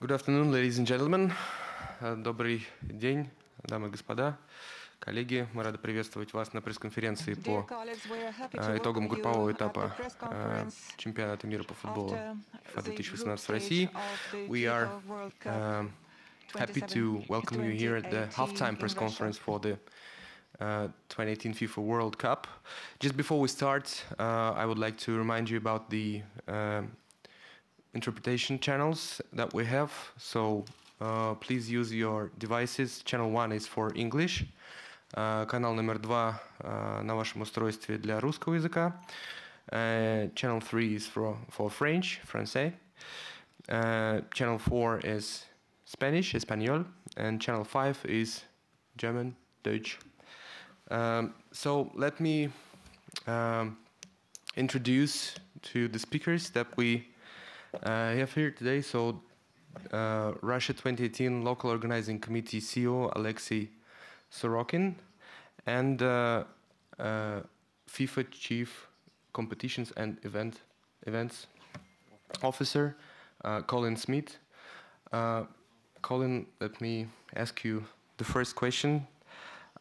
Good afternoon, ladies and gentlemen. Добрый день, дамы и господа, коллеги. Мы рады приветствовать вас на пресс-конференции по итогам группового этапа чемпионата мира по футболу FIFA 2018 в России. We are happy to welcome you here at the halftime press conference for the 2018 FIFA World Cup. Just before we start, I would like to remind you about the interpretation channels that we have. So please use your devices. Channel 1 is for English. Канал номер 2 на вашем устройстве для русского языка. Channel 3 is for French, français. Channel 4 is Spanish, español. And channel 5 is German, Deutsch. So let me introduce to the speakers that we have here today. So Russia 2018 Local Organizing Committee CEO Alexey Sorokin and FIFA Chief Competitions and Events Officer Colin Smith. Colin, let me ask you the first question.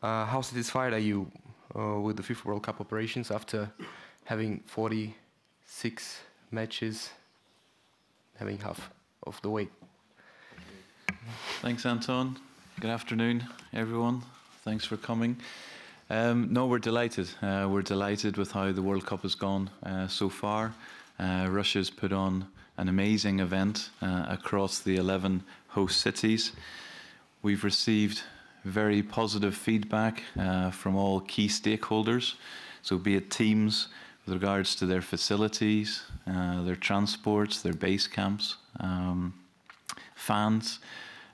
How satisfied are you with the FIFA World Cup operations after having 46 matches, having half of the way? Thanks, Anton. Good afternoon, everyone. Thanks for coming. No, we're delighted. We're delighted with how the World Cup has gone so far. Russia's put on an amazing event across the 11 host cities. We've received very positive feedback from all key stakeholders, so be it teams with regards to their facilities, their transports, their base camps, fans.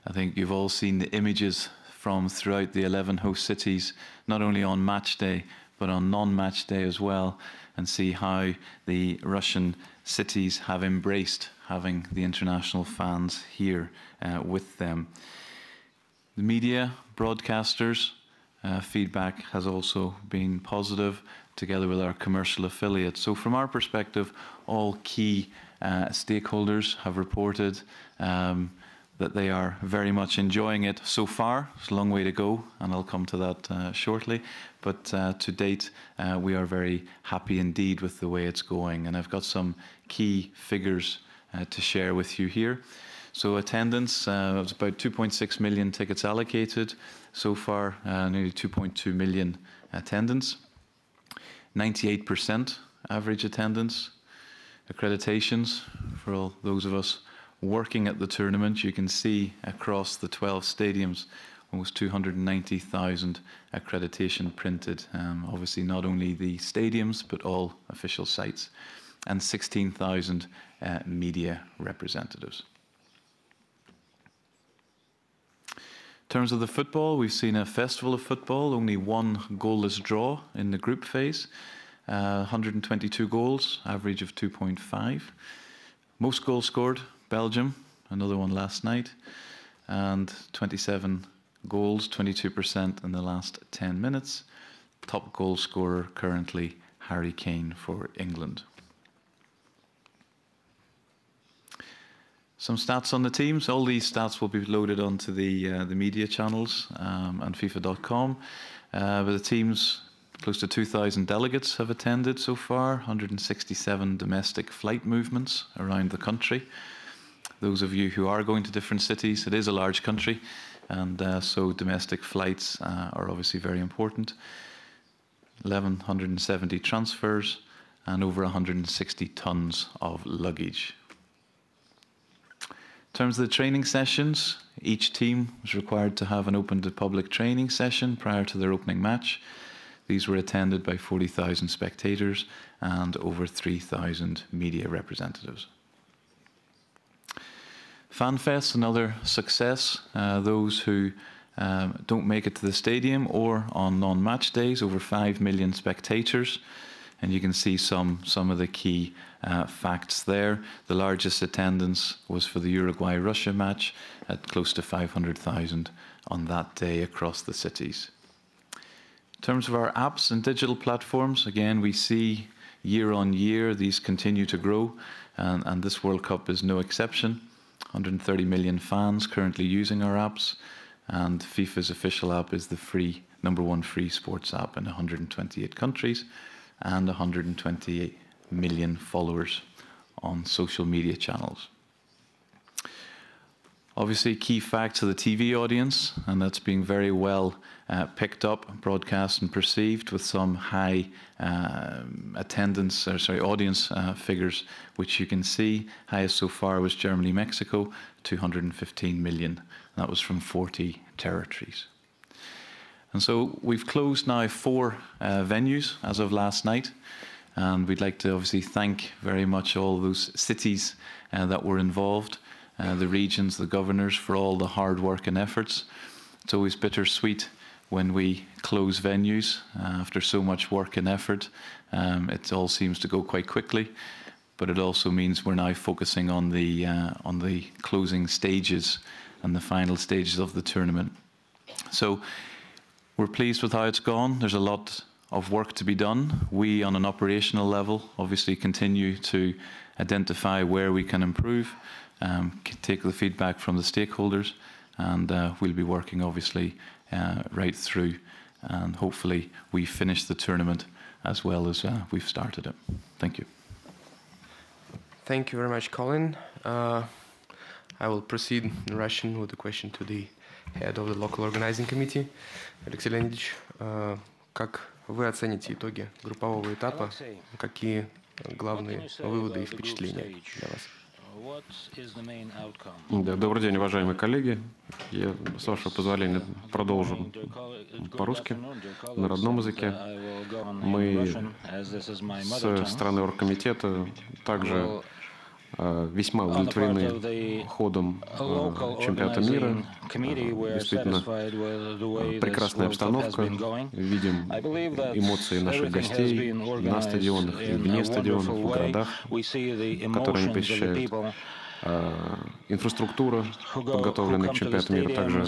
I think you've all seen the images from throughout the 11 host cities, not only on match day, but on non-match day as well, and see how the Russian cities have embraced having the international fans here with them. The media, broadcasters, feedback has also been positive, together with our commercial affiliates. So from our perspective, all key stakeholders have reported that they are very much enjoying it so far. It's a long way to go, and I'll come to that shortly. But to date, we are very happy indeed with the way it's going. And I've got some key figures to share with you here. So attendance, it was about 2.6 million tickets allocated. So far, nearly 2.2 million attendance. 98% average attendance. Accreditations, for all those of us working at the tournament, you can see across the 12 stadiums, almost 290,000 accreditation printed. Obviously not only the stadiums, but all official sites. And 16,000 media representatives. In terms of the football, we've seen a festival of football, only one goalless draw in the group phase, 122 goals, average of 2.5. Most goals scored, Belgium, another one last night, and 27 goals, 22% in the last 10 minutes. Top goal scorer currently, Harry Kane for England. Some stats on the teams. All these stats will be loaded onto the media channels and FIFA.com. But the teams, close to 2,000 delegates have attended so far, 167 domestic flight movements around the country. Those of you who are going to different cities, it is a large country, and so domestic flights are obviously very important. 1,170 transfers and over 160 tons of luggage. In terms of the training sessions, each team was required to have an open to public training session prior to their opening match. These were attended by 40,000 spectators and over 3,000 media representatives. FanFest, another success. Those who don't make it to the stadium or on non-match days, over 5 million spectators. And you can see some of the key facts there. The largest attendance was for the Uruguay-Russia match at close to 500,000 on that day across the cities. In terms of our apps and digital platforms, again, we see year on year these continue to grow, and this World Cup is no exception. 130 million fans currently using our apps, and FIFA's official app is the #1 free sports app in 128 countries and 128 million followers on social media channels. Obviously, key facts of the TV audience, and that's being very well picked up, broadcast and perceived, with some high audience figures, which you can see. Highest so far was Germany, Mexico, 215 million. That was from 40 territories. And so we've closed now 4 venues as of last night. And we'd like to obviously thank very much all those cities that were involved, the regions, the governors, for all the hard work and efforts. It's always bittersweet when we close venues after so much work and effort. It all seems to go quite quickly, but it also means we're now focusing on the closing stages and the final stages of the tournament. So we're pleased with how it's gone. There's a lot of work to be done. We, on an operational level, obviously continue to identify where we can improve, take the feedback from the stakeholders, and we'll be working obviously right through, and hopefully we finish the tournament as well as we've started it. Thank you. Thank you very much, Colin. I will proceed in Russian with the question to the head of the local organizing committee. Алексей Леонидович, как вы оцените итоги группового этапа? Какие главные выводы и впечатления для вас? Да, добрый день, уважаемые коллеги. Я, с вашего позволения, продолжу по-русски, на родном языке. Мы со стороны оргкомитета также весьма удовлетворены ходом чемпионата мира. Действительно, прекрасная обстановка. Видим эмоции наших гостей на стадионах и вне стадионов, в городах, которые они посещают. Инфраструктура, подготовленная к чемпионату мира, также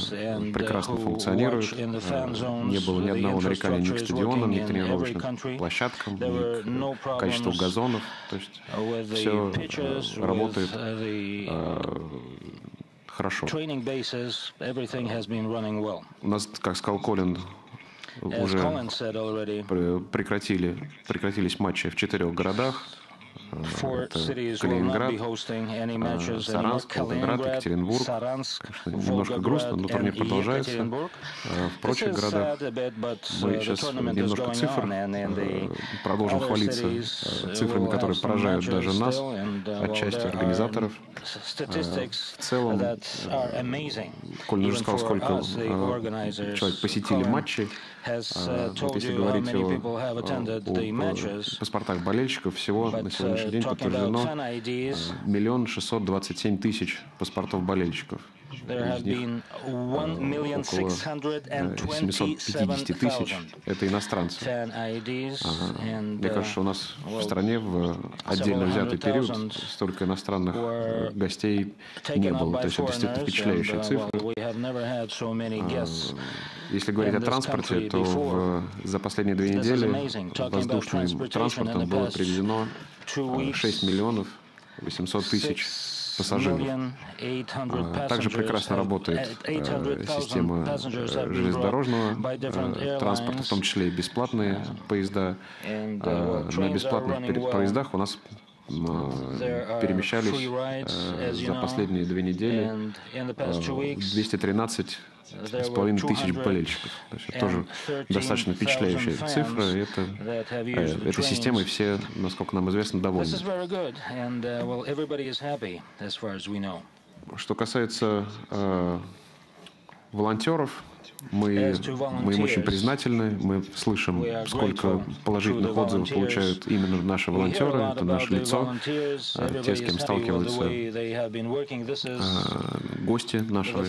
прекрасно функционирует. Не было ни одного нарекания ни к стадионам, ни к тренировочным площадкам, ни к качеству газонов. То есть все работает хорошо. У нас, как сказал Колин, уже прекратились матчи в 4 городах. Это Калининград, Саранск, Волгоград, Екатеринбург. Немножко грустно, но турнир продолжается. В прочих городах мы сейчас немножко цифр продолжим хвалиться цифрами, которые поражают даже нас, отчасти организаторов. В целом, Колин уже сказал, сколько человек посетили матчи. Вот если говорить о паспортах болельщиков, всего на сегодняшний день подтверждено 1 627 000 паспортов болельщиков. Из них около 750 000 – это иностранцы. Мне кажется, что у нас в стране в отдельно взятый период столько иностранных гостей не было. То есть это действительно впечатляющая цифра. Если говорить о транспорте, то за последние 2 недели воздушным транспортом было привезено 6 800 000 пассажиров. Также прекрасно работает система железнодорожного транспорта, в том числе и бесплатные поезда. На бесплатных поездах у нас перемещались за последние 2 недели 213,5 тысяч болельщиков. То есть это тоже достаточно впечатляющая цифра. Этой системой все, насколько нам известно, довольны. Что касается волонтеров, мы им очень признательны. Мы слышим, сколько положительных отзывов получают именно наши волонтеры, это наше лицо, те, с кем сталкиваются гости нашего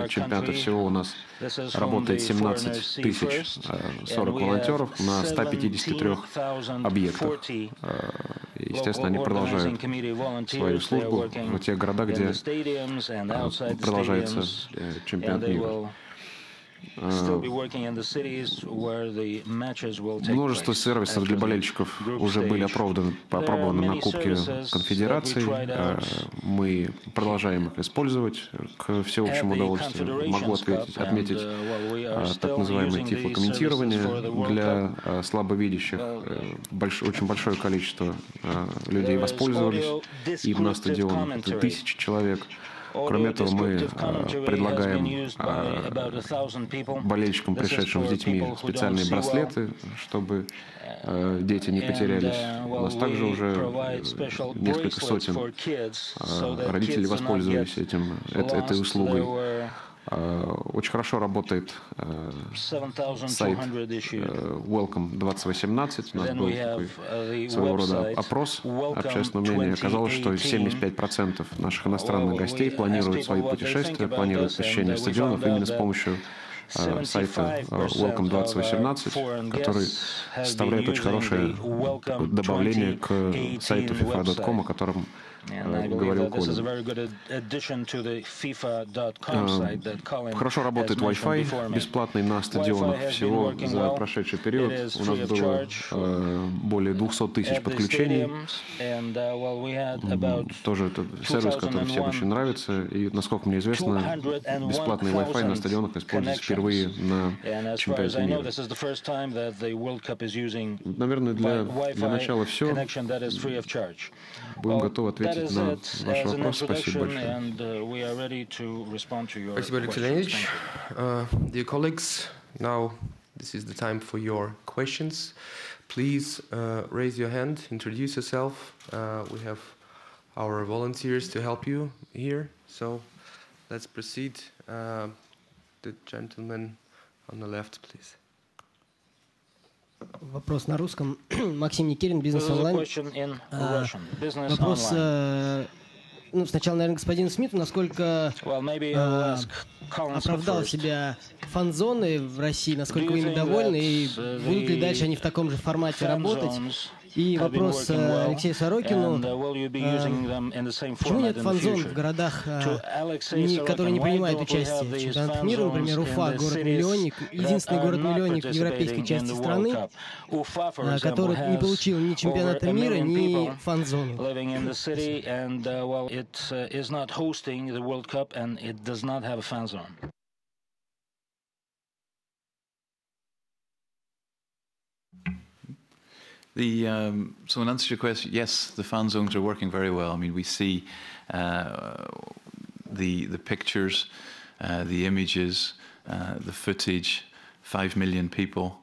чемпионата. Всего у нас работает 17 040 волонтеров на 153 объектах. Естественно, они продолжают свою службу в тех городах, где продолжается чемпионат мира. Множество сервисов для болельщиков уже были опробованы на Кубке Конфедераций. Мы продолжаем их использовать к всеобщему удовольствию. Могу отметить так называемое тифлокомментирование для слабовидящих. Очень большое количество людей воспользовались им на стадионе. Это 1000 человек. Кроме этого, мы предлагаем болельщикам, пришедшим с детьми, специальные браслеты, чтобы дети не потерялись. У нас также уже несколько сотен родителей воспользовались этой услугой. Очень хорошо работает сайт Welcome 2018. У нас был такой своего рода опрос общественного мнения. Оказалось, что 75% наших иностранных гостей планируют свои путешествия, планируют посещение стадионов именно с помощью сайта Welcome 2018, который составляет очень хорошее добавление к сайту FIFA.com, о котором говорил Колин. Хорошо работает Wi-Fi, бесплатный на стадионах. Всего за прошедший период у нас было более 200 тысяч подключений. Тоже это сервис, который всем очень нравится. И, насколько мне известно, бесплатный Wi-Fi на стадионах используется впервые на чемпионате мира. Наверное, для начала все. Будем готовы ответить на ваш вопрос. Спасибо большое. Спасибо, Алексей Леонидович. Dear colleagues, now this is the time for your questions. Please raise your hand, introduce yourself. We have our volunteers to help you here. So let's proceed. The gentleman on the left, please. Вопрос на русском. Максим Никерин, Бизнес онлайн. Вопрос, сначала, наверное, господину Смиту, насколько оправдал себя фан-зоны в России, насколько вы ими довольны, и будут ли дальше они в таком же формате работать? И вопрос Алексею Сорокину. Почему нет фан-зон в городах, которые не принимают участие в чемпионатах мира? Например, Уфа, город-миллионник, единственный город-миллионник в европейской части страны, который не получил ни чемпионата мира, ни фан-зону. So in answer to your question, yes, the fan zones are working very well. I mean, we see the pictures, the images, the footage, 5 million people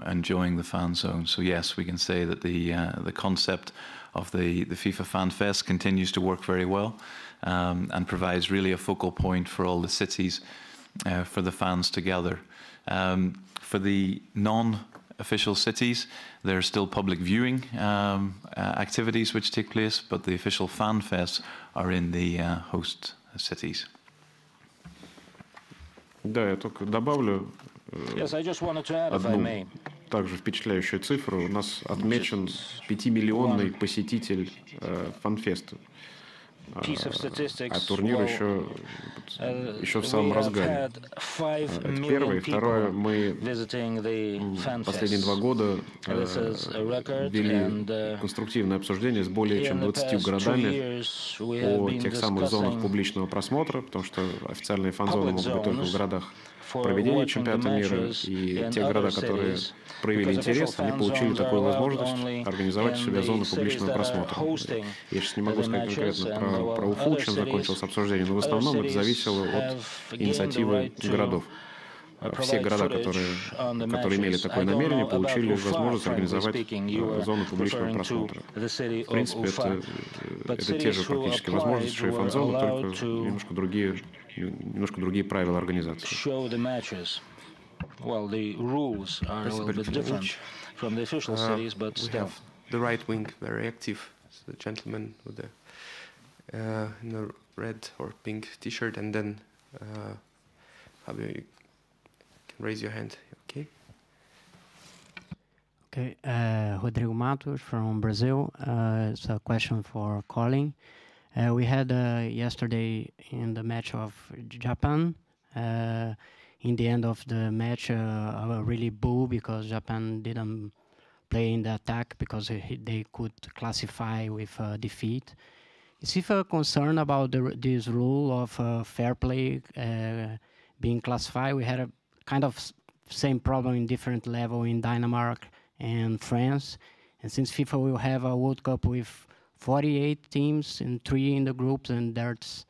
enjoying the fan zone. So yes, we can say that the concept of the FIFA Fan Fest continues to work very well and provides really a focal point for all the cities for the fans to gather. For the non-official cities, there are still public viewing activities which take place, but the official fan fests are in the host cities. Да, я только добавлю одну также впечатляющую цифру. У нас отмечен 5-миллионный посетитель фанфеста. А турнир еще в самом разгаре. Это первое. Второе, мы последние 2 года вели конструктивное обсуждение с более чем 20 городами о тех самых зонах публичного просмотра, потому что официальные фан-зоны могут быть только в городах проведения чемпионата мира, и те города, которые проявили интерес, они получили такую возможность организовать у себя зону публичного просмотра. Я сейчас не могу сказать конкретно про Уфу, чем закончилось обсуждение, но в основном это зависело от инициативы городов. Все города, которые имели такое намерение, получили возможность организовать зону публичного просмотра. В принципе, это те же практически возможности, что и фан-зоны, только немножко другие правила организации. Well, the rules are a little bit different from the official cities, but still. We have the right wing very active. So the gentleman with the in a red or pink T-shirt, and then Fabio, you can raise your hand. Okay. Okay, Rodrigo Matos from Brazil. It's a question for Colin. We had yesterday in the match of Japan. in the end of the match really boo because Japan didn't play in the attack because they could classify with defeat. Is FIFA concerned about this rule of fair play being classified? We had a kind of same problem in different level in Denmark and France. And since FIFA will have a World Cup with 48 teams and 3 in the groups, and there's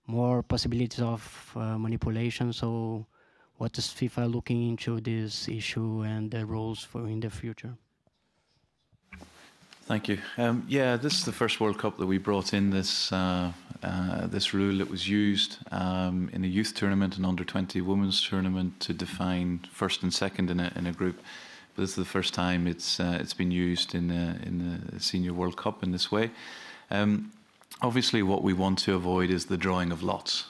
more possibilities of manipulation. So what is FIFA looking into this issue and the rules for in the future? Thank you. Yeah, this is the first World Cup that we brought in this this rule that was used in a youth tournament, an under-20 women's tournament, to define first and second in a group. But this is the first time it's been used in the Senior World Cup in this way. Obviously, what we want to avoid is the drawing of lots.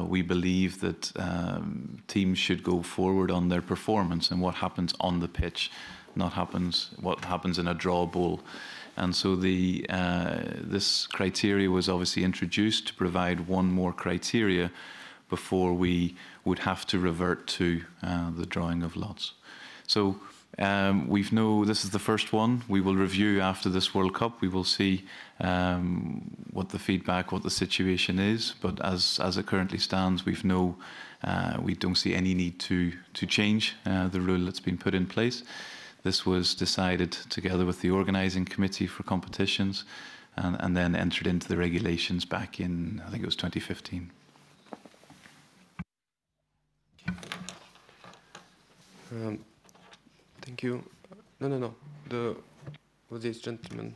We believe that teams should go forward on their performance and what happens on the pitch, not what happens in a draw bowl. And so this criteria was obviously introduced to provide one more criteria before we would have to revert to the drawing of lots. So this is the first one. We will review after this World Cup. We will see what the feedback, what the situation is. But as it currently stands, we don't see any need to change the rule that's been put in place. This was decided together with the Organising Committee for Competitions and then entered into the regulations back in, I think it was 2015. Thank you. No. With this gentleman,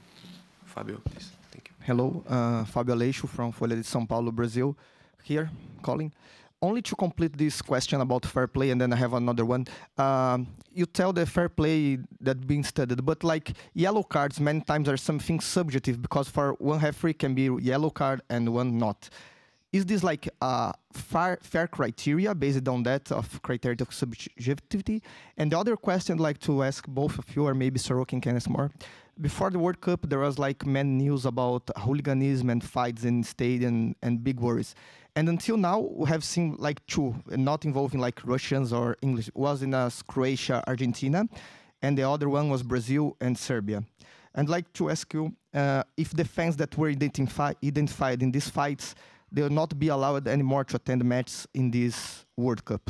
Fabio, please. Thank you. Hello, Fabio Alexey from Folha de São Paulo, Brazil. Here, Colin. Only to complete this question about fair play, and then I have another one. You tell the fair play that being studied, but like yellow cards many times are something subjective because for one referee can be yellow card and one not. Is this like a fair criteria based on that of criteria of subjectivity? And the other question I'd like to ask both of you, or maybe Sorokin can ask more. Before the World Cup, there was like many news about hooliganism and fights in stadium and big worries. And until now, we have seen like 2, not involving like Russians or English. It was in Croatia, Argentina, and the other one was Brazil and Serbia. I'd like to ask you if the fans that were identified in these fights, they will not be allowed anymore to attend matches in this World Cup.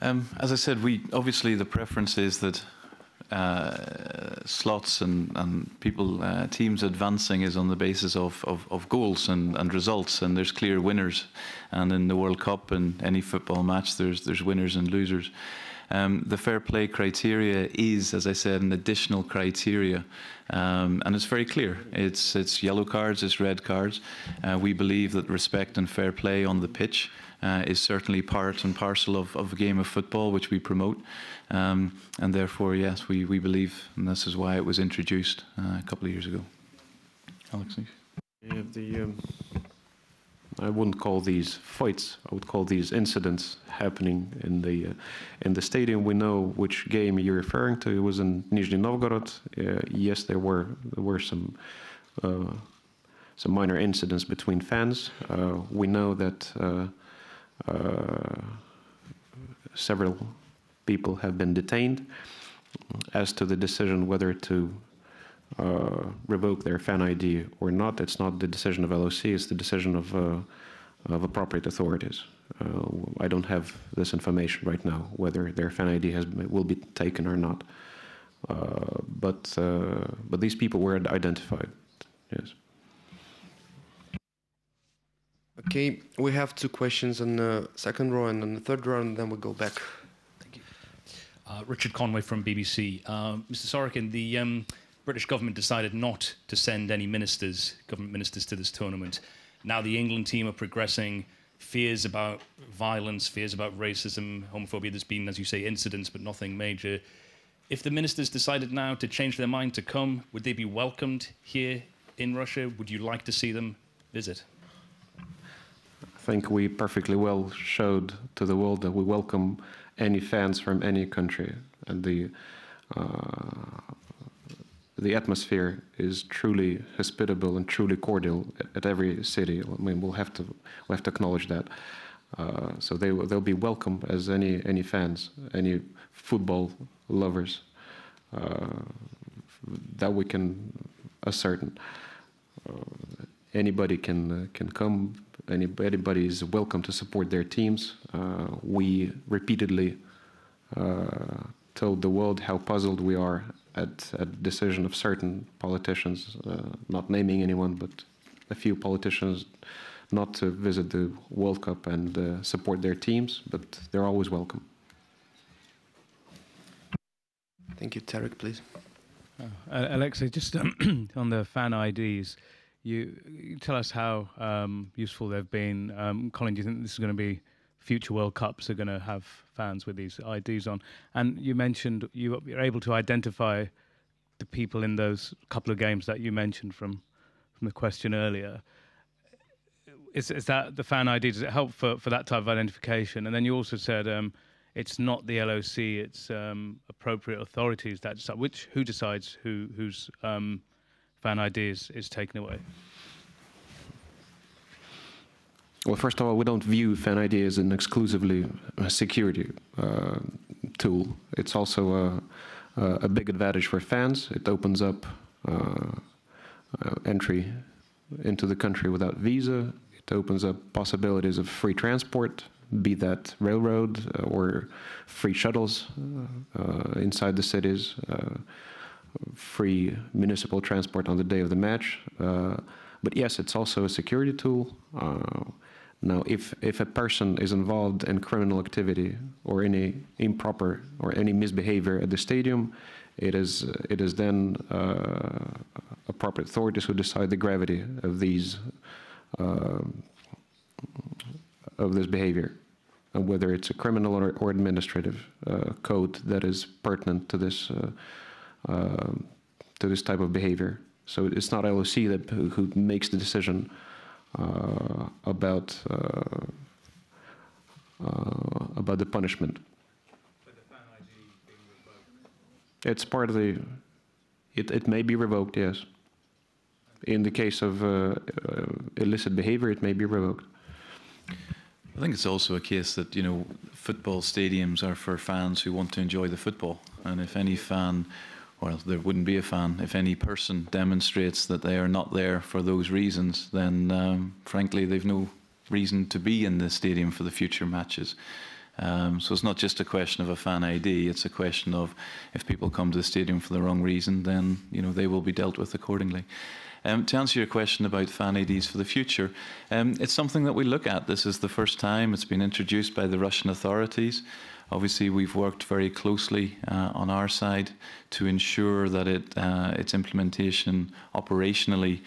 As I said, obviously the preference is that slots and people, teams advancing is on the basis of goals and results, and there's clear winners. And in the World Cup and any football match, there's winners and losers. The fair play criteria is, as I said, an additional criteria, and it's very clear. It's yellow cards, it's red cards. We believe that respect and fair play on the pitch is certainly part and parcel of a game of football, which we promote. And therefore, yes, we believe, and this is why it was introduced a couple of years ago. Alexey? Yeah, I wouldn't call these fights. I would call these incidents happening in the stadium. We know which game you're referring to. It was in Nizhny Novgorod. Yes, there were some minor incidents between fans. We know that several people have been detained. As to the decision whether to revoke their fan ID or not, it's not the decision of LOC, it's the decision of appropriate authorities. I don't have this information right now, whether their fan ID will be taken or not. But these people were identified, yes. Okay, we have 2 questions on the second row and on the third row, and then we'll go back. Thank you. Richard Conway from BBC. Mr. Sorokin, the British government decided not to send any government ministers to this tournament. Now the England team are progressing. Fears about violence, fears about racism, homophobia. There's been, as you say, incidents, but nothing major. If the ministers decided now to change their mind to come, would they be welcomed here in Russia? Would you like to see them visit? I think we perfectly well showed to the world that we welcome any fans from any country, and the atmosphere is truly hospitable and truly cordial at every city. I mean, we'll have to acknowledge that. So they'll be welcome as any fans, any football lovers. That we can ascertain. Anybody can come. Anybody is welcome to support their teams. We repeatedly told the world how puzzled we are at the decision of certain politicians, not naming anyone, but a few politicians, not to visit the World Cup and support their teams, but they're always welcome. Thank you. Tarek, please. Alexey, just on the fan IDs, you tell us how useful they've been. Colin, do you think this is going to be future World Cups are going to have fans with these IDs on? And you mentioned you're able to identify the people in those couple of games that you mentioned from the question earlier. Is that the fan ID? Does it help for that type of identification? And then you also said it's not the LOC, it's appropriate authorities that decide. Who decides whose fan ID is taken away? Well, first of all, we don't view fan ID as an exclusively security tool. It's also a big advantage for fans. It opens up entry into the country without visa. It opens up possibilities of free transport, be that railroad or free shuttles inside the cities, free municipal transport on the day of the match. But yes, it's also a security tool. Now, if a person is involved in criminal activity or any improper or any misbehavior at the stadium, it is then appropriate authorities who decide the gravity of these of this behavior, and whether it's a criminal or administrative code that is pertinent to this type of behavior. So it's not LOC who makes the decision about the punishment. But the fan ID being revoked? It's part of the. It may be revoked, yes. In the case of illicit behavior, it may be revoked. I think it's also a case that, football stadiums are for fans who want to enjoy the football, and if any fan, well, there wouldn't be a fan, if any person demonstrates that they are not there for those reasons, then frankly they've no reason to be in the stadium for the future matches. So it's not just a question of a fan ID, it's a question of if people come to the stadium for the wrong reason, then they will be dealt with accordingly. To answer your question about fan IDs for the future, it's something that we look at. This is the first time it's been introduced by the Russian authorities. Obviously, we've worked very closely on our side to ensure that its implementation operationally,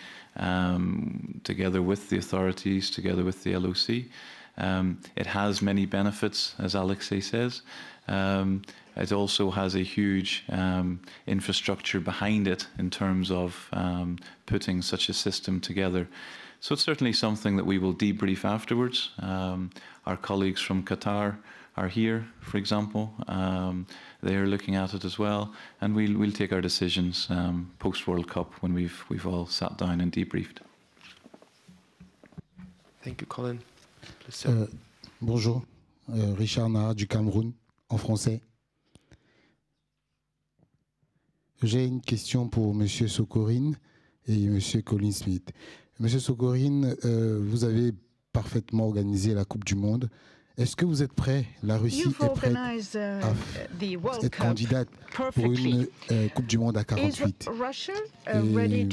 together with the authorities, together with the LOC. It has many benefits, as Alexey says. It also has a huge infrastructure behind it in terms of putting such a system together. So it's certainly something that we will debrief afterwards. Our colleagues from Qatar are here, for example. They are looking at it as well, and we'll take our decisions post-World Cup when we've all sat down and debriefed. Thank you, Colin. Bonjour, Richard Nara du Cameroun, en français. J'ai une question pour M. Sorokin et M. Colin Smith. M. Sorokin, vous avez parfaitement organisé la Coupe du Monde. Est-ce que vous êtes prêt, la Russie est prête à être candidate pour une Coupe du Monde à 48? Et M.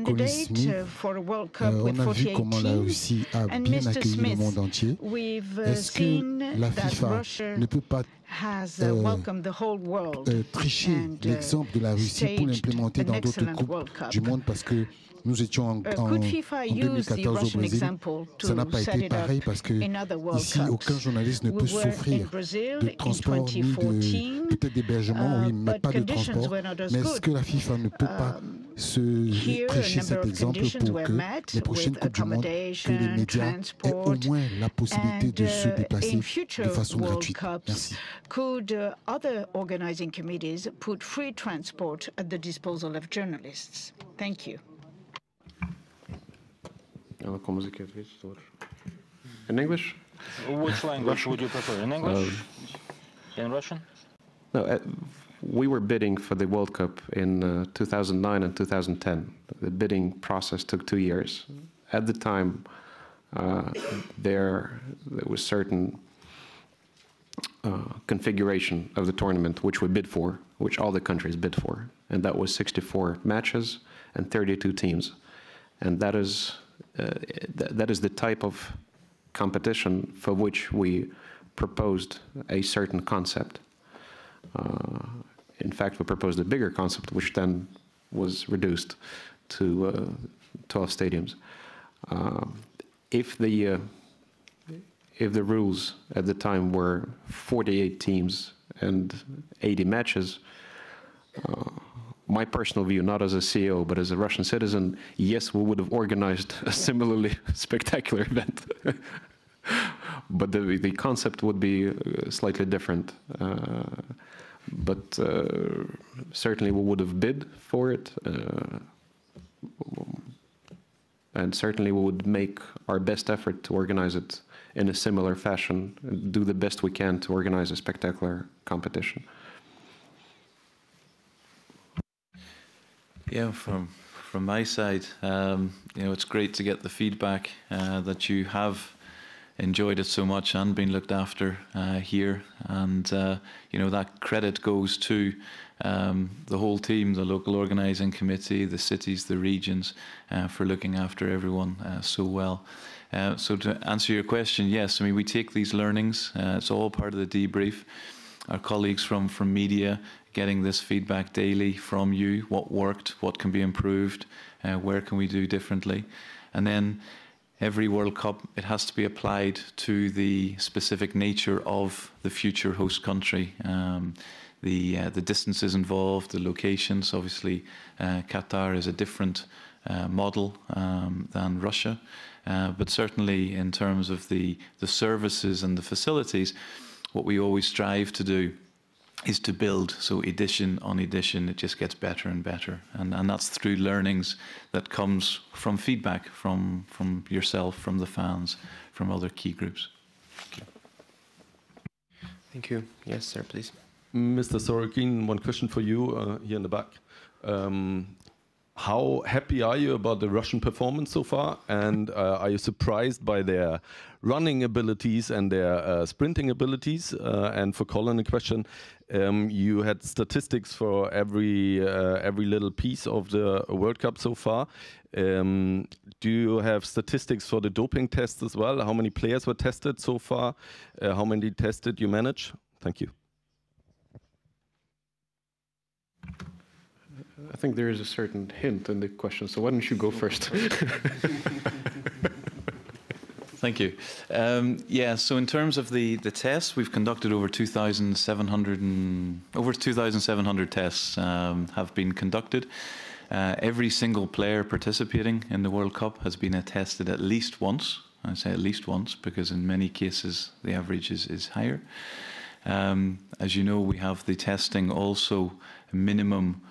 Colin Smith, on a vu comment la Russie a bien accueilli le monde entier. Est-ce que la FIFA ne peut pas tricher l'exemple de la Russie pour l'implémenter dans d'autres Coupes du Monde, parce que nous étions en 2014 au Brésil, ça n'a pas été pareil parce que ici aucun journaliste ne peut souffrir de transport ni de peut-être d'hébergement, oui, mais pas de transport. Mais est-ce que la FIFA ne peut pas se prêcher cet exemple pour que les prochaines Coupes du Monde, que les médias aient au moins la possibilité de se déplacer de façon gratuite? Merci. Could other organizing committees put free transport at the disposal of journalists? Thank you. In English? Which language would you prefer? In English? In Russian? No, we were bidding for the World Cup in 2009 and 2010. The bidding process took 2 years. At the time, there was certain configuration of the tournament which we bid for, which all the countries bid for, and that was 64 matches and 32 teams, and that is the type of competition for which we proposed a certain concept. In fact, we proposed a bigger concept, which then was reduced to 12 stadiums. If the rules at the time were 48 teams and 80 matches, my personal view, not as a CEO, but as a Russian citizen, yes, we would have organized a similarly spectacular event. But the concept would be slightly different. But certainly we would have bid for it. And certainly we would make our best effort to organize it in a similar fashion, and do the best we can to organize a spectacular competition. Yeah, from my side, you know, it's great to get the feedback that you have enjoyed it so much and been looked after here, and you know, that credit goes to the whole team, the local organising committee, the cities, the regions, for looking after everyone so well. So to answer your question, yes, I mean, we take these learnings. It's all part of the debrief. Our colleagues from media getting this feedback daily from you, what worked, what can be improved, where can we do differently. And then every World Cup, it has to be applied to the specific nature of the future host country. The distances involved, the locations. Obviously, Qatar is a different model than Russia. But certainly in terms of the services and the facilities, what we always strive to do is to build. So edition on edition, it just gets better and better. And that's through learnings that comes from feedback from yourself, from the fans, from other key groups. Thank you. Yes, sir, please. Mr. Sorokin, one question for you here in the back. How happy are you about the Russian performance so far? And are you surprised by their running abilities and their sprinting abilities? And for Colin, a question. You had statistics for every little piece of the World Cup so far. Do you have statistics for the doping tests as well? How many players were tested so far? How many tests did you manage? Thank you. I think there is a certain hint in the question, so why don't you go first? Thank you. Yeah, so in terms of the tests, we've conducted over 2,700 tests have been conducted. Every single player participating in the World Cup has been tested at least once. I say at least once because in many cases the average is higher. As you know, we have the testing also minimum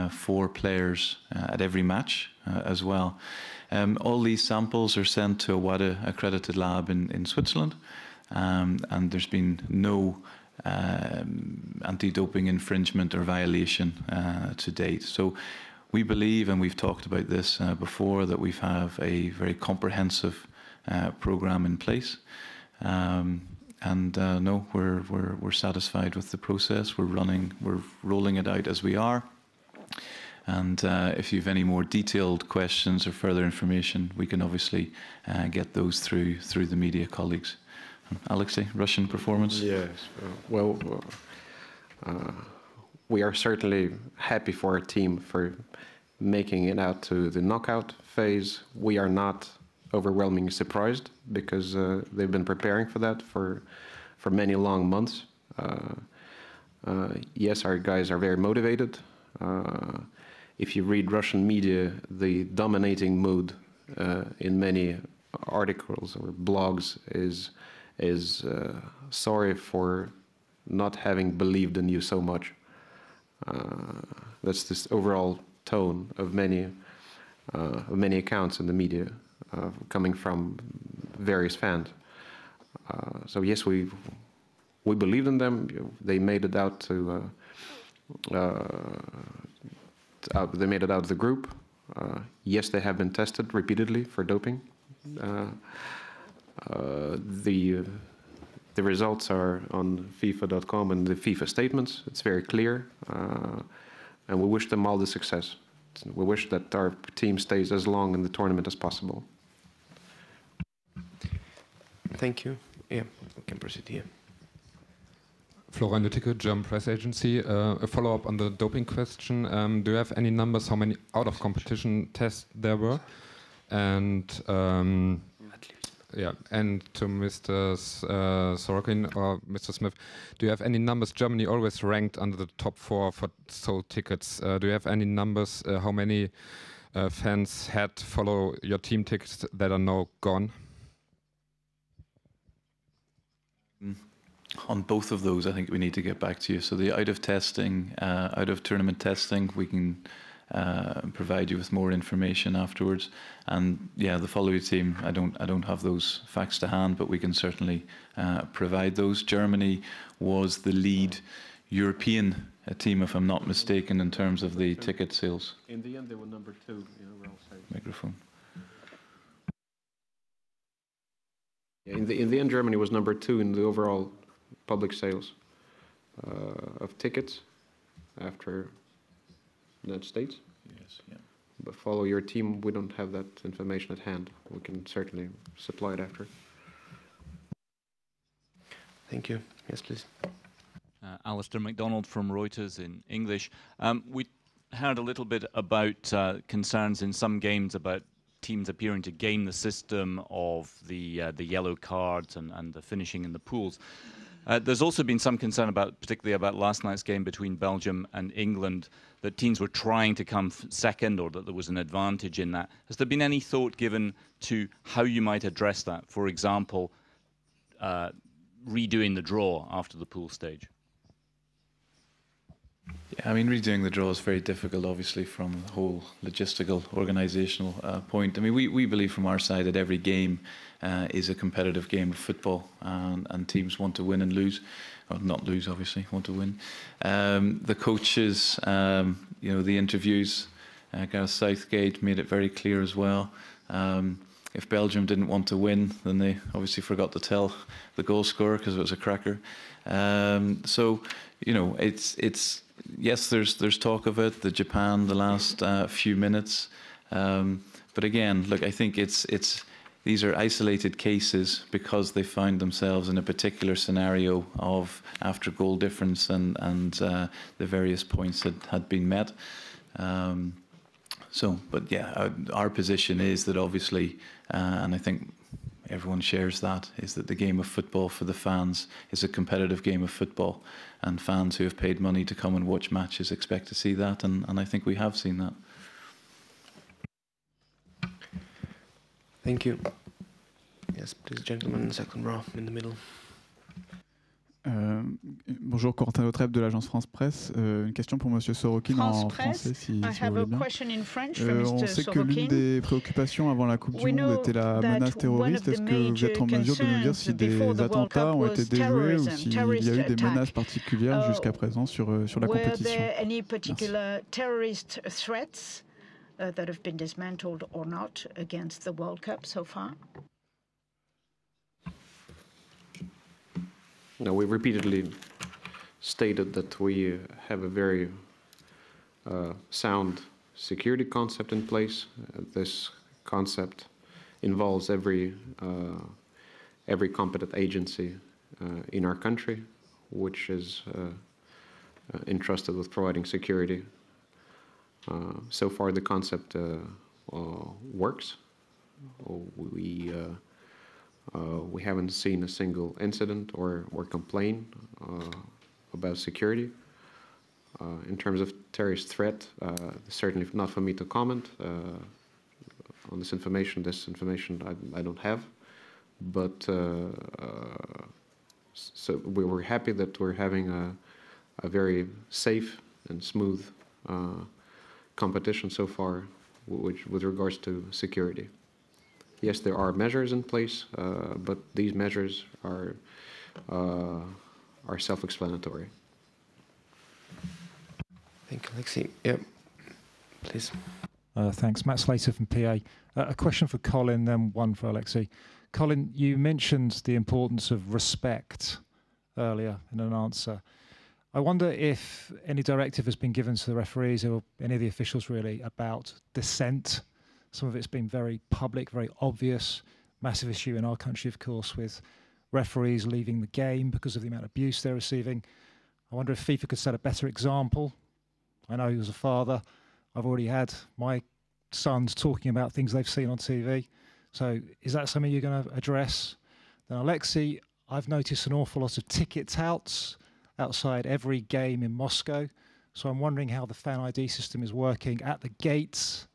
4 players at every match as well. All these samples are sent to a WADA accredited lab in Switzerland, and there's been no anti-doping infringement or violation to date. So we believe, and we've talked about this before, that we have a very comprehensive program in place. No, we're satisfied with the process. We're rolling it out as we are. And if you have any more detailed questions or further information, we can obviously get those through the media colleagues. Alexey, Russian performance? Yes. Well, we are certainly happy for our team for making it out to the knockout phase. We are not overwhelmingly surprised because they've been preparing for that for many long months. Yes, our guys are very motivated. If you read Russian media, the dominating mood in many articles or blogs is sorry for not having believed in you so much. That's this overall tone of many accounts in the media coming from various fans. So yes, we believed in them. They made it out to they made it out of the group. Yes, they have been tested repeatedly for doping. The results are on FIFA.com and the FIFA statements. It's very clear, and we wish them all the success. We wish that our team stays as long in the tournament as possible. Thank you. Yeah, we can proceed here. Florian Lütticke, German press agency. A follow-up on the doping question. Do you have any numbers how many out-of-competition tests there were? And yeah, and to Mr. Sorokin or Mr. Smith, do you have any numbers? Germany always ranked under the top 4 for sold tickets. Do you have any numbers how many fans had follow your team tickets that are now gone? On both of those, I think we need to get back to you. So the out of tournament testing, we can provide you with more information afterwards. And yeah, the follow team, I don't have those facts to hand, but we can certainly provide those. Germany was the lead European team, if I'm not mistaken, in terms of the ticket sales. In the end, they were number 2 in overall sales. Microphone. Yeah, in the end, Germany was number 2 in the overall public sales of tickets after the United States. Yes, yeah. But follow your team, we don't have that information at hand. We can certainly supply it after. Thank you. Yes, please. Alistair MacDonald from Reuters in English. We heard a little bit about concerns in some games about teams appearing to game the system of the yellow cards and the finishing in the pools. There's also been some concern particularly about last night's game between Belgium and England, that teams were trying to come second or that there was an advantage in that. Has there been any thought given to how you might address that? For example, redoing the draw after the pool stage? Yeah, I mean, redoing the draw is very difficult, obviously, from the whole logistical, organisational point. I mean, we believe from our side that every game is a competitive game of football, and teams want to win and lose. Well, not lose, obviously, want to win. The coaches, you know, the interviews, Gareth Southgate made it very clear as well. If Belgium didn't want to win, then they obviously forgot to tell the goal scorer because it was a cracker. So, you know, it's yes, there's talk of it, the Japan, the last few minutes. But again, look, I think these are isolated cases because they found themselves in a particular scenario of after goal difference and the various points that had been met. But yeah, our position is that obviously, and I think everyone shares that, is that the game of football for the fans is a competitive game of football, and fans who have paid money to come and watch matches expect to see that, and I think we have seen that. Thank you. Yes, please, gentleman, second row in the middle. Bonjour, Corentin Lautrep de l'agence France Presse. Une question pour Monsieur Sorokin en français, si vous voulez bien. On sait que l'une des préoccupations avant la Coupe du Monde était la menace terroriste. Est-ce que vous êtes en mesure de nous dire si des attentats ont été déjoués ou s'il y a eu des menaces particulières jusqu'à présent sur la compétition? That have been dismantled or not against the World Cup so far? No, we repeatedly stated that we have a very sound security concept in place. This concept involves every competent agency in our country, which is entrusted with providing security. So far, the concept works. We haven't seen a single incident or complaint about security. In terms of terrorist threat, certainly not for me to comment on this information. This information I don't have. But so we were happy that we're having a very safe and smooth competition so far, with regards to security. Yes, there are measures in place, but these measures are self-explanatory. Thank you, Alexey. Yeah, please. Thanks. Matt Slater from PA. A question for Colin, then one for Alexey. Colin, you mentioned the importance of respect earlier in an answer. I wonder if any directive has been given to the referees or any of the officials really about dissent. Some of it's been very public, very obvious, massive issue in our country, of course, with referees leaving the game because of the amount of abuse they're receiving. I wonder if FIFA could set a better example. I know as a father, I've already had my sons talking about things they've seen on TV. So is that something you're going to address? Then Alexey, I've noticed an awful lot of ticket touts outside every game in Moscow. So I'm wondering how the fan ID system is working at the gates.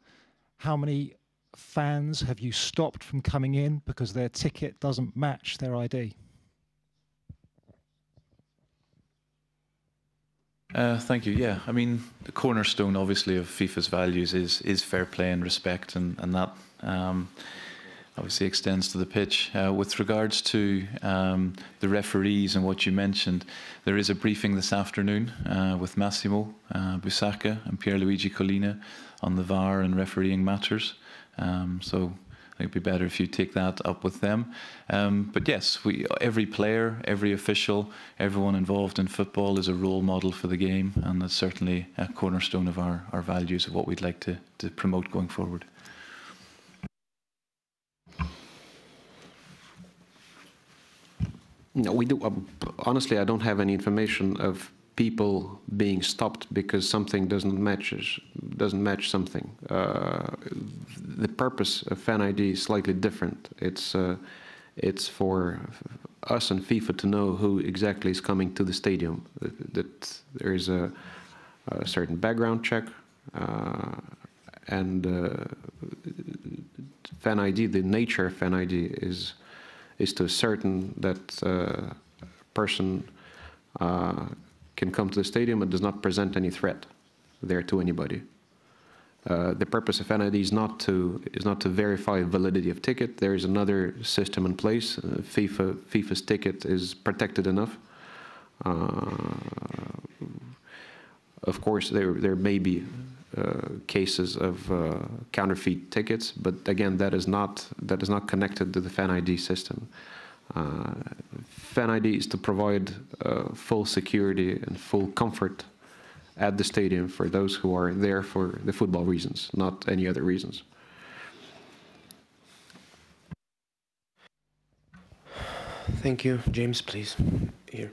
How many fans have you stopped from coming in because their ticket doesn't match their ID? Thank you. Yeah, I mean, the cornerstone, obviously, of FIFA's values is fair play and respect, and that obviously extends to the pitch. With regards to the referees and what you mentioned, there is a briefing this afternoon with Massimo Busacca and Pierluigi Collina on the VAR and refereeing matters. So I think it'd be better if you take that up with them. But yes, every player, every official, everyone involved in football is a role model for the game, and that's certainly a cornerstone of our values of what we'd like to promote going forward. No, we do. Honestly, I don't have any information of people being stopped because something doesn't match something. The purpose of Fan ID is slightly different. It's for us and FIFA to know who exactly is coming to the stadium. That there is a certain background check, and Fan ID. The nature of Fan ID is to ascertain that a person can come to the stadium and does not present any threat there to anybody. The purpose of Fan ID is not to verify validity of ticket. There is another system in place. FIFA's ticket is protected enough. Of course, there may be cases of counterfeit tickets, but again, that is not connected to the Fan ID system. Fan ID is to provide full security and full comfort at the stadium for those who are there for the football reasons, not any other reasons. Thank you. James, please. Here.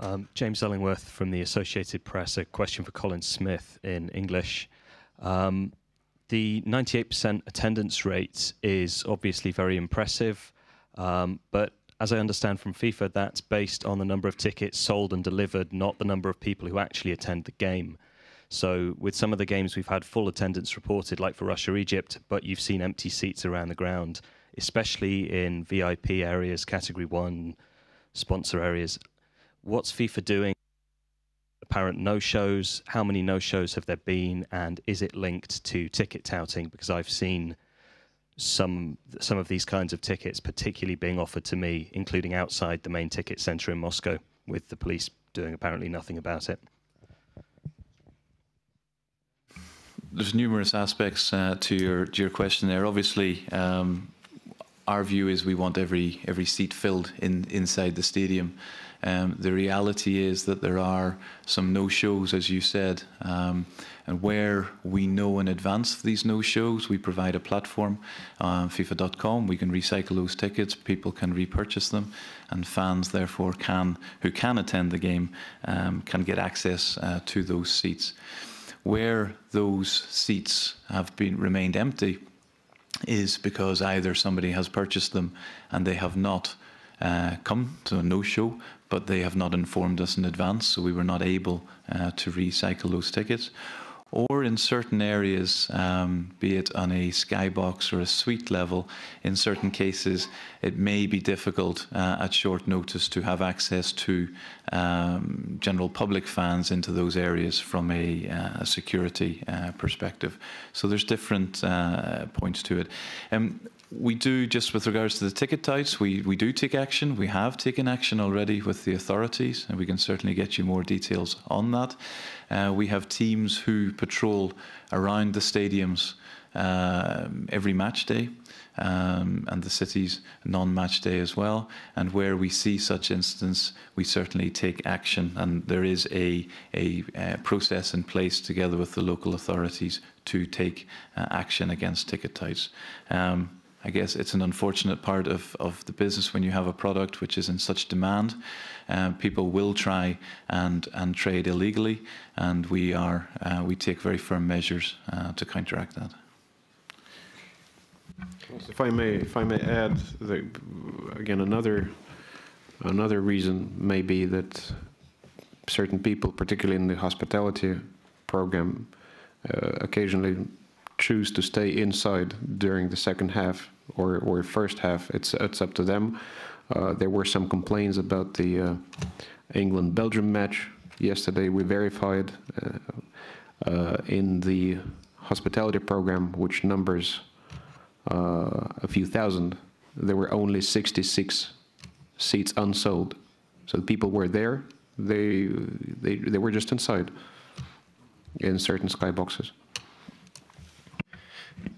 Yeah. James Ellingworth from the Associated Press. A question for Colin Smith in English. The 98% attendance rate is obviously very impressive, but as I understand from FIFA, that's based on the number of tickets sold and delivered, not the number of people who actually attend the game. So with some of the games we've had full attendance reported, like for Russia-Egypt, but you've seen empty seats around the ground, especially in VIP areas, Category 1, sponsor areas. What's FIFA doing? Apparent no-shows, how many no-shows have there been, and is it linked to ticket touting? Because I've seen some of these kinds of tickets particularly being offered to me, including outside the main ticket centre in Moscow, with the police doing apparently nothing about it. There's numerous aspects to your question there. Obviously, our view is we want every seat filled inside the stadium. The reality is that there are some no-shows, as you said, and where we know in advance of these no-shows, we provide a platform on FIFA.com. We can recycle those tickets, people can repurchase them, and fans, therefore, who can attend the game can get access to those seats. Where those seats have remained empty is because either somebody has purchased them and they have not come to a no-show, but they have not informed us in advance, so we were not able to recycle those tickets. or in certain areas, be it on a skybox or a suite level, in certain cases it may be difficult at short notice to have access to general public fans into those areas from a security perspective. So there's different points to it. We do, just with regards to the ticket touts, we do take action. We have taken action already with the authorities, and we can certainly get you more details on that. We have teams who patrol around the stadiums every match day, and the cities non-match day as well. And where we see such incidents, we certainly take action, and there is a process in place together with the local authorities to take action against ticket touts. I guess it's an unfortunate part of the business when you have a product which is in such demand. People will try and trade illegally, and we take very firm measures to counteract that. If I may add, again, another reason may be that certain people, particularly in the hospitality program, occasionally choose to stay inside during the second half or first half. It's up to them. There were some complaints about the England-Belgium match yesterday. We verified in the hospitality program, which numbers a few thousand, there were only 66 seats unsold. So the people were there. They were just inside in certain skyboxes.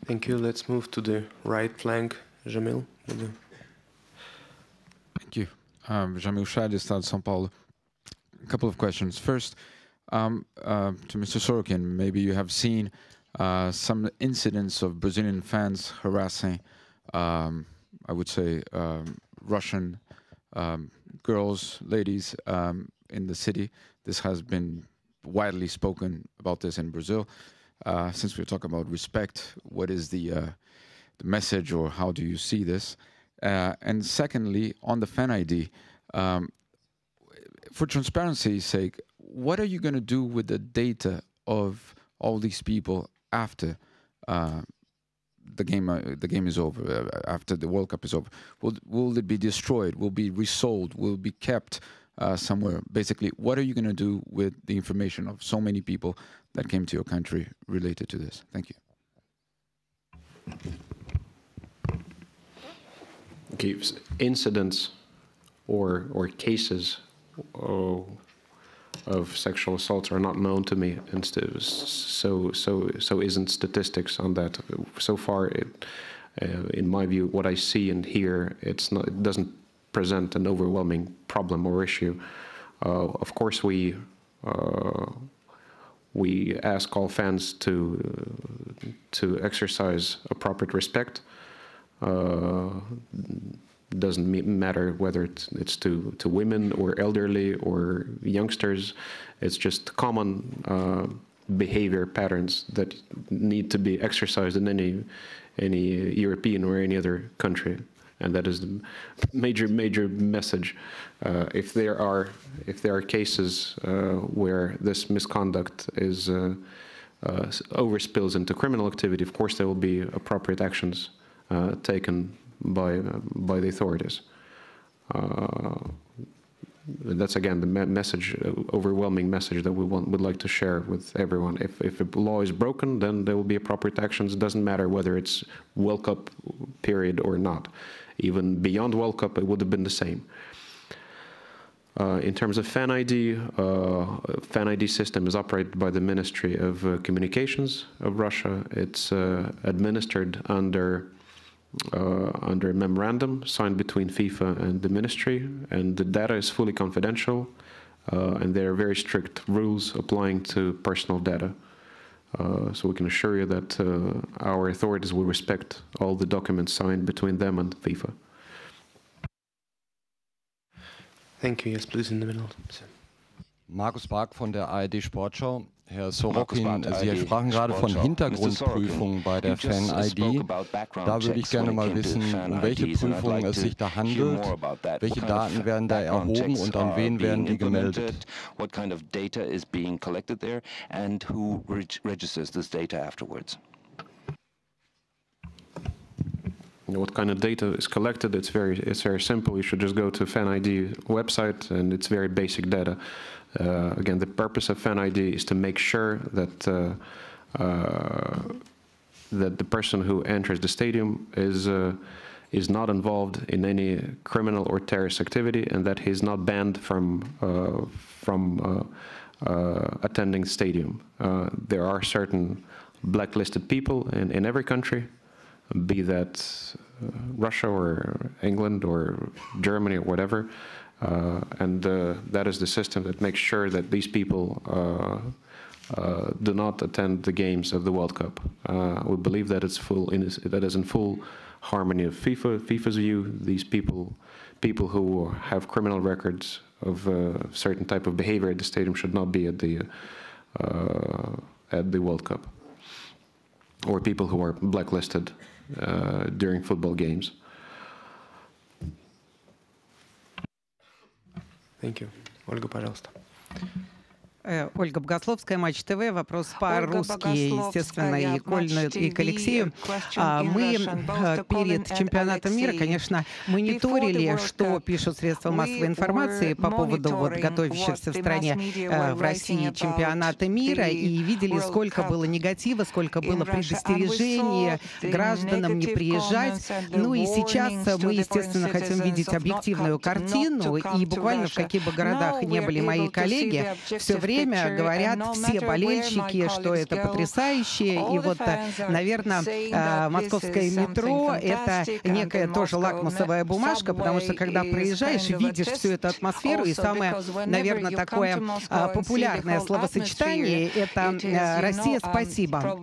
Thank you. Let's move to the right flank. Jamil. Thank you. Jamil Shadi, Estado de São Paulo. A couple of questions. First, to Mr. Sorokin, maybe you have seen some incidents of Brazilian fans harassing, I would say, Russian girls, ladies in the city. This has been widely spoken about this in Brazil. Since we're talking about respect, what is the message, or how do you see this? And secondly, on the fan ID, for transparency's sake, what are you going to do with the data of all these people after the game is over, after the World Cup is over? Will it be destroyed? Will it be resold? Will it be kept somewhere? Basically, what are you going to do with the information of so many people that came to your country related to this? Thank you. Okay, incidents or cases of sexual assaults are not known to me, and so isn't statistics on that. So far, in my view, what I see and hear, it doesn't present an overwhelming problem or issue. Of course, we ask all fans to exercise appropriate respect. Doesn't matter whether it's to women or elderly or youngsters. It's just common behavior patterns that need to be exercised in any European or any other country, and that is the major message. If there are cases where this misconduct is overspills into criminal activity, of course there will be appropriate actions taken by the authorities. That's again the message, overwhelming message that we would like to share with everyone. If a law is broken, then there will be appropriate actions. It doesn't matter whether it's World Cup period or not. Even beyond World Cup, it would have been the same. In terms of fan ID system is operated by the Ministry of Communications of Russia. It's administered under a memorandum signed between FIFA and the ministry, and the data is fully confidential, and there are very strict rules applying to personal data. So we can assure you that our authorities will respect all the documents signed between them and FIFA. Thank you. Yes, please, in the middle. Markus Bark von der ARD Sportschau. Herr Sorokin, Sie sprachen gerade von Hintergrundprüfungen bei der Fan-ID. Da würde ich gerne mal wissen, um welche Prüfungen es sich da handelt, welche Daten werden da erhoben und an wen werden die gemeldet? What kind of data is being collected there and who registers this data afterwards? What kind of data is collected? It's very simple. You should just go to FanID website, and it's very basic data. Again, the purpose of FanID is to make sure that that the person who enters the stadium is not involved in any criminal or terrorist activity, and that he's not banned from attending the stadium. There are certain blacklisted people in every country, be that Russia or England or Germany or whatever, and that is the system that makes sure that these people do not attend the games of the World Cup. We believe that that is in full harmony of FIFA's view. These people who have criminal records of certain type of behavior at the stadium should not be at the World Cup, or people who are blacklisted during football games. Thank you. Ольга, пожалуйста. Ольга Богословская, Матч ТВ. Вопрос по-русски, естественно, и Колину, и к Алексею. Мы перед чемпионатом мира, конечно, мониторили, что пишут средства массовой информации по поводу готовящихся в стране, в России, чемпионата мира, и видели, сколько было негатива, сколько было предостережений гражданам не приезжать. Ну и сейчас мы, естественно, хотим видеть объективную картину, и буквально в каких бы городах не были мои коллеги, все время говорят все болельщики, что это потрясающе. И вот, наверное, московское метро — это некая тоже лакмусовая бумажка, потому что, когда проезжаешь, видишь всю эту атмосферу, и самое, наверное, такое популярное словосочетание — это «Россия, спасибо».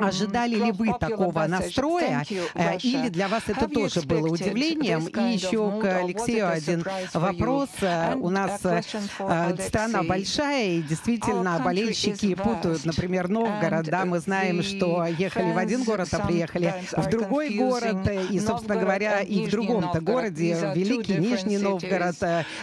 Ожидали ли вы такого настроя, или для вас это тоже было удивлением? И еще к Алексею один вопрос. У нас страна большая, и действительно, болельщики путают, например, Новгород, да, мы знаем, что ехали в один город, а приехали в другой город, и, собственно говоря, и в другом-то городе, Великий, Нижний Новгород,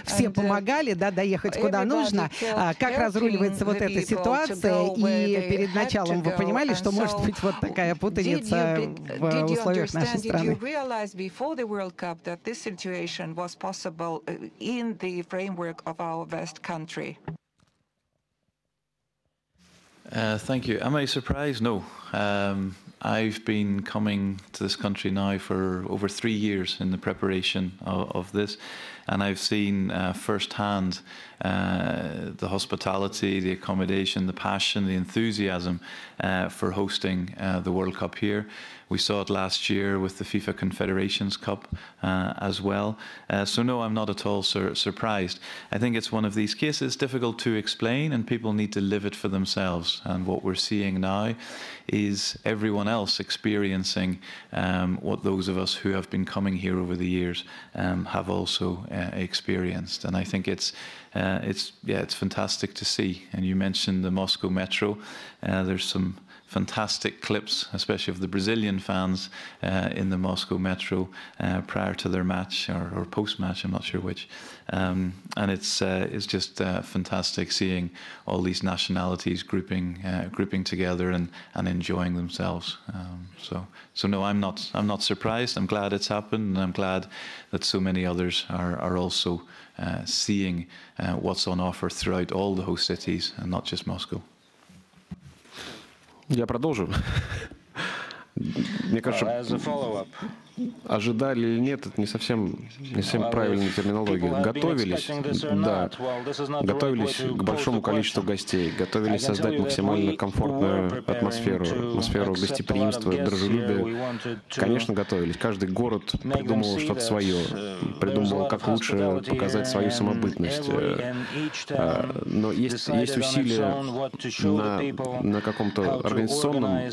все помогали, да, доехать куда нужно. Как разруливается вот эта ситуация, и перед началом вы понимали, что может быть вот такая путаница в условиях нашей страны? Thank you. Am I surprised? No. I've been coming to this country now for over 3 years in the preparation of this, and I've seen firsthand the hospitality, the accommodation, the passion, the enthusiasm for hosting the World Cup here. We saw it last year with the FIFA Confederations Cup as well. So no, I'm not at all surprised. I think it's one of these cases difficult to explain, and people need to live it for themselves. And what we're seeing now is everyone else experiencing what those of us who have been coming here over the years have also experienced. And I think it's fantastic to see. And you mentioned the Moscow Metro. There's some fantastic clips, especially of the Brazilian fans in the Moscow Metro prior to their match or post-match, I'm not sure which. And it's just fantastic seeing all these nationalities grouping together and enjoying themselves. So no, I'm not surprised. I'm glad it's happened, and I'm glad that so many others are also seeing what's on offer throughout all the host cities and not just Moscow. Я продолжу. Мне кажется, ожидали или нет, это не совсем правильная терминология. Готовились, да, готовились к большому количеству гостей, готовились создать максимально комфортную атмосферу гостеприимства, дружелюбия. Конечно, готовились. Каждый город придумывал что-то свое, придумывал, как лучше показать свою самобытность. Но есть усилия на каком-то организационном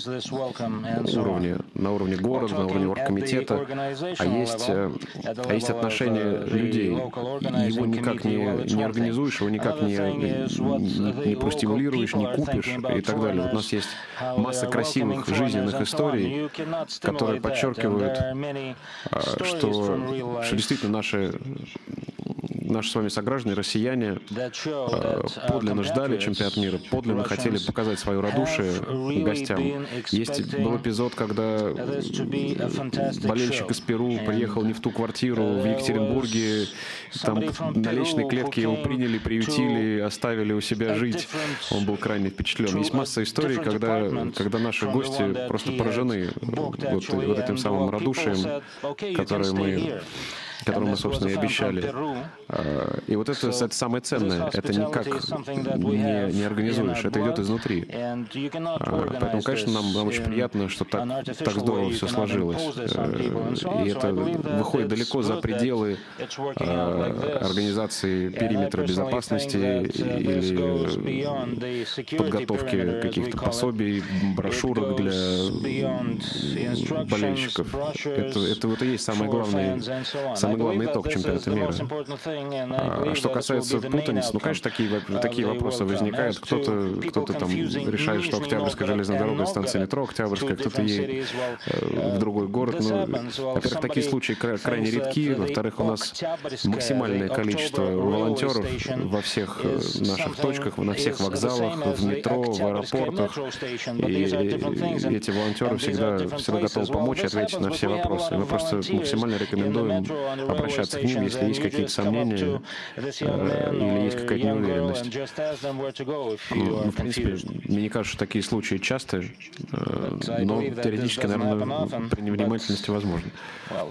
уровне, на уровне города, на уровне оргкомитета, комитета, а есть отношение людей. И его никак не организуешь, его никак не простимулируешь, не купишь и так далее. Вот у нас есть масса красивых жизненных историй, которые подчеркивают, что действительно наши с вами сограждане, россияне, подлинно ждали чемпионат мира, подлинно хотели показать свое радушие гостям. Был эпизод, когда болельщик из Перу приехал не в ту квартиру в Екатеринбурге, там на личной клетке его приняли, приютили, оставили у себя жить. Он был крайне впечатлен. Есть масса историй, когда наши гости просто поражены вот этим самым радушием, которое мы, собственно, и обещали. И вот это самое ценное. Это никак не организуешь, это идет изнутри. Поэтому, конечно, нам очень приятно, что так здорово все сложилось. И это выходит далеко за пределы организации периметра безопасности или подготовки каких-то пособий, брошюрок для болельщиков. Это вот и есть самый главный итог чемпионата мира. Что касается путаницы, ну, конечно, такие вопросы возникают. Кто-то там решает, что Октябрьская железная дорога — станция метро Октябрьская, кто-то едет в другой город. Ну, во-первых, такие случаи крайне редки. Во-вторых, у нас максимальное количество волонтеров во всех наших точках, на всех вокзалах, в метро, в аэропортах. И эти волонтеры всегда готовы помочь и ответить на все вопросы. Мы просто максимально рекомендуем обращаться к ним, если есть какие-то сомнения или есть какая-то неуверенность. В принципе, мне не кажется, что такие случаи частые, но теоретически, наверное, при невнимательности возможно.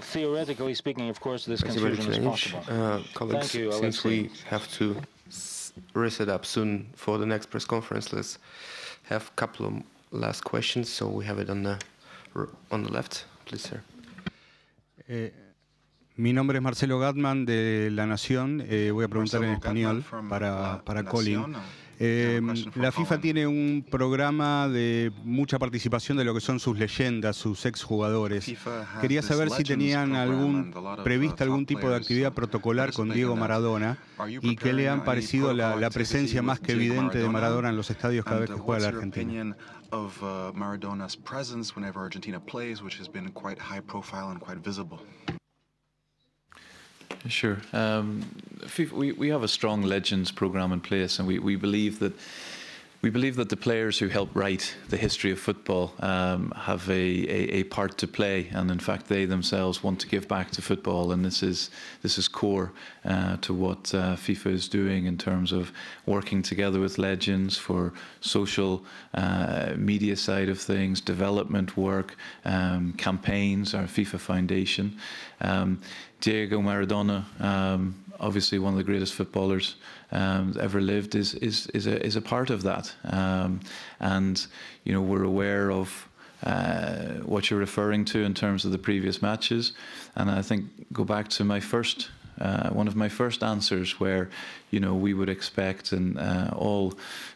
Спасибо, Алексей Леонидович. Colleagues, since we have to reset up soon for the next press conference, let's have a couple of last questions. So we have it on the left. Please, sir. Mi nombre es Marcelo Gatman de La Nación. Voy a preguntar en español para Colin. La FIFA tiene un programa de mucha participación de lo que son sus leyendas, sus exjugadores. Quería saber si tenían prevista algún tipo de actividad protocolar con Diego Maradona y qué le han parecido la presencia más que evidente de Maradona en los estadios cada vez que juega la Argentina. Of Maradona's presence whenever Argentina plays, which has been quite high profile and quite visible. Sure. We have a strong Legends program in place, and we believe that the players who help write the history of football have a part to play, and in fact they themselves want to give back to football, and this is core to what FIFA is doing in terms of working together with Legends for social media side of things, development work, campaigns, our FIFA Foundation. Diego Maradona, obviously one of the greatest footballers ever lived, is a part of that, and you know, we're aware of what you're referring to in terms of the previous matches, and I think go back to my first one of my first answers, where you know we would expect all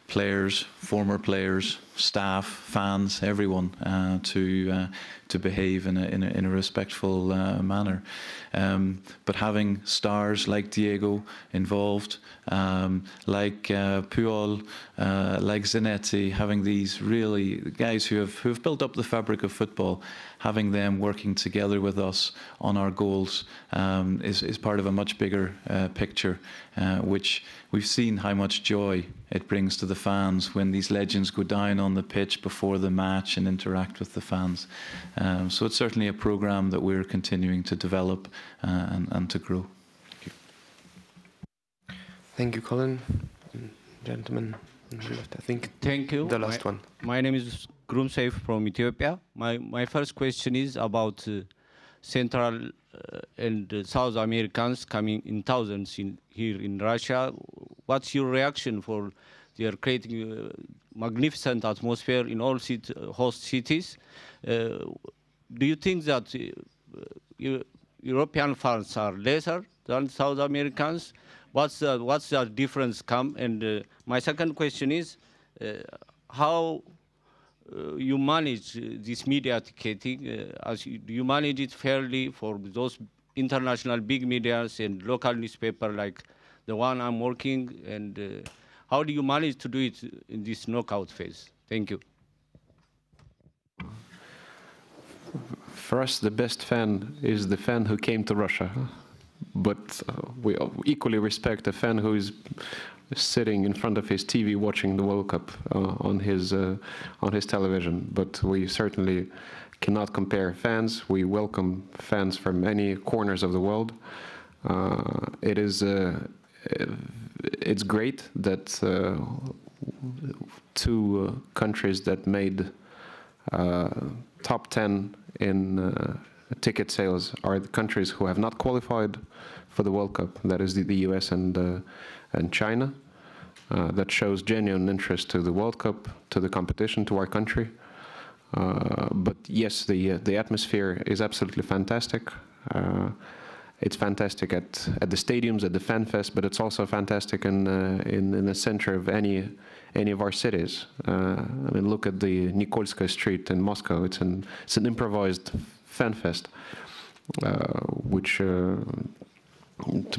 players, former players, staff, fans, everyone to behave in a respectful manner. But having stars like Diego involved, like Puyol, like Zanetti, having these really guys who have built up the fabric of football, having them working together with us on our goals is part of a much bigger picture, which we've seen how much joy it brings to the fans when these legends go down on the pitch before the match and interact with the fans. So it's certainly a program that we're continuing to develop and to grow. Thank you. Thank you, Colin. Gentlemen, I think thank you. The last one. My name is Grumsev from Ethiopia. My first question is about Central and South Americans coming in thousands here in Russia. What's your reaction for they are creating a magnificent atmosphere in all host cities? Do you think that European fans are lesser than South Americans? What's the difference come? And my second question is, how you manage this media ticketing? Do you manage it fairly for those international big medias and local newspaper like the one I'm working? And how do you manage to do it in this knockout phase? Thank you. For us, the best fan is the fan who came to Russia. But we equally respect a fan who is sitting in front of his TV watching the World Cup on his television. But we certainly cannot compare fans. We welcome fans from many corners of the world. It's great that two countries that made top 10 in ticket sales are the countries who have not qualified for the World Cup. That is the US and China. That shows genuine interest to the World Cup, to the competition, to our country. But yes, the atmosphere is absolutely fantastic. It's fantastic at the stadiums, at the Fan Fest, but it's also fantastic in the center of any of our cities. I mean, look at the Nikolskaya Street in Moscow. It's an improvised Fan Fest, which, to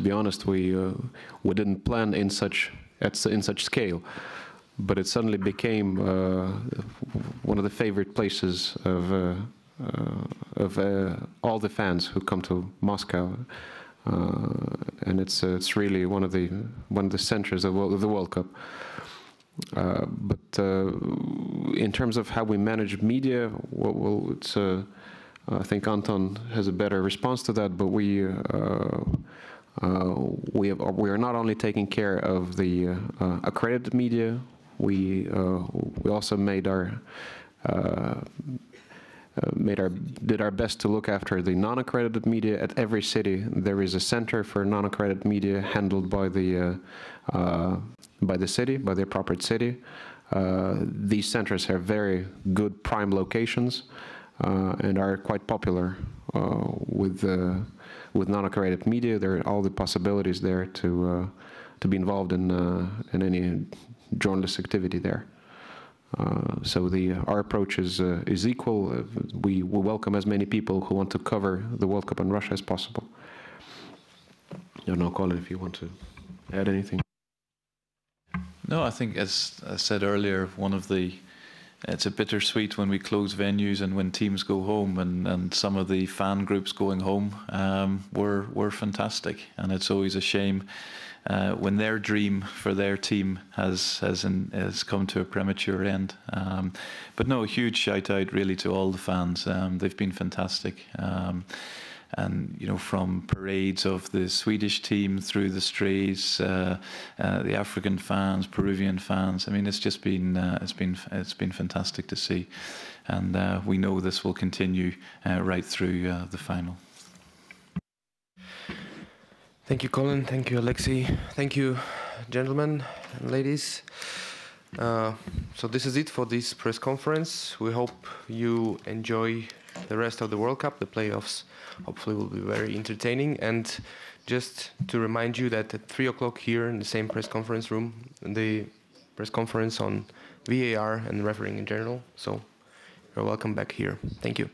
be honest, we didn't plan in such scale, but it suddenly became one of the favorite places of all the fans who come to Moscow, and it's really one of the centers of the World Cup. But in terms of how we manage media, well, it's I think Anton has a better response to that. But we are not only taking care of the accredited media. We also did our best to look after the non-accredited media. At every city, there is a center for non-accredited media handled by the city, by the appropriate city. These centers have very good prime locations and are quite popular with non-accredited media. There are all the possibilities there to be involved in any journalist activity there. So our approach is equal. We will welcome as many people who want to cover the World Cup in Russia as possible. I don't know, Colin, if you want to add anything. No, I think, as I said earlier, it's a bittersweet when we close venues and when teams go home, and some of the fan groups going home were fantastic, and it's always a shame when their dream for their team has come to a premature end. But no, a huge shout out really to all the fans. They've been fantastic. And from parades of the Swedish team through the streets, the African fans, Peruvian fans. I mean, it's just been it's been fantastic to see, and we know this will continue right through the final. Thank you, Colin. Thank you, Alexey. Thank you, gentlemen and ladies. So this is it for this press conference. We hope you enjoy the rest of the World Cup. The playoffs hopefully will be very entertaining. And just to remind you that at 3 o'clock here in the same press conference room, the press conference on VAR and refereeing in general. So you're welcome back here. Thank you.